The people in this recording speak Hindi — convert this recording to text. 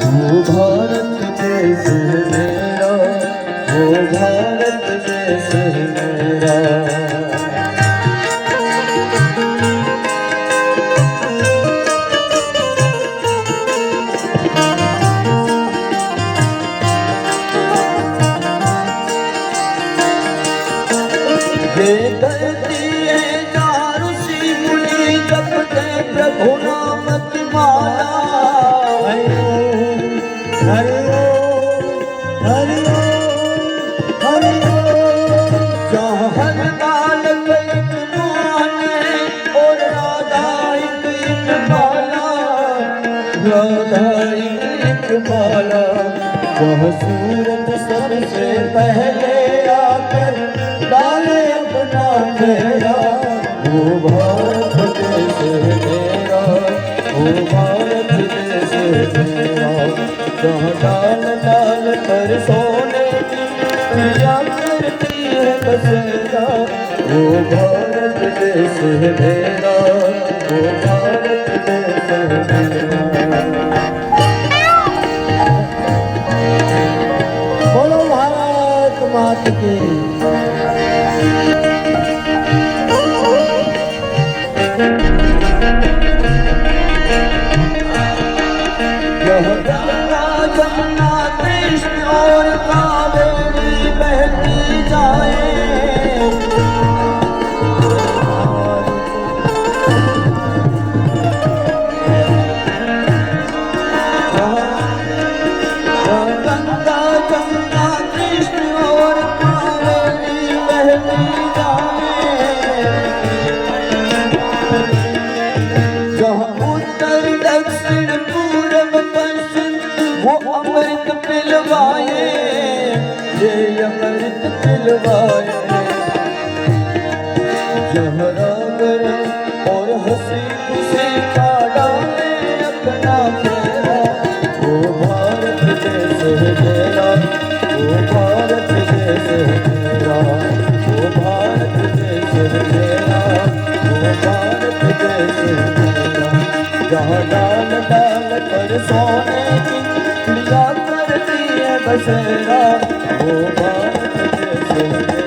वो भारत देश है मेरा, वो भारत देश है मेरा। ये धरती है जहाँ ऋषि मुनि जपते प्रभु नाम की माला। हरि ओम, हरि ओम, हरि ओम। जहाँ हर बालक एक मोहन है और राधा एक बाला, राधा एक बाला। वह सूरज सबसे पहले आकर डाले अपना फेरा। वो भारत देश है मेरा, वो भारत देश है मेरा। जहाँ डाल डाल पर सोने की प्रिया करती है बसेरा। वो भारत देश है मेरा, वो भारत देश है मेरा। बोलो भारत माता की। गंगा जमुना कृष्ण और कावेरी बहती जाए। गंगा जमुना कृष्ण और कावेरी बहती जाए। जहाँ उत्तर दक्षिण पूर्व पश्चिम वो अमृत पिलवाए, ये अमृत पिलवाए। जहाँ रागर और हंसी खुशी का डाले अपना फेरा। वो भारत देश है मेरा, वो भारत देश है मेरा, वो भारत देश है मेरा, वो भारत देश है मेरा। जहाँ डाल डाल पर सोने की प्रिया करती है बसेरा। वो भारत देश है मेरा।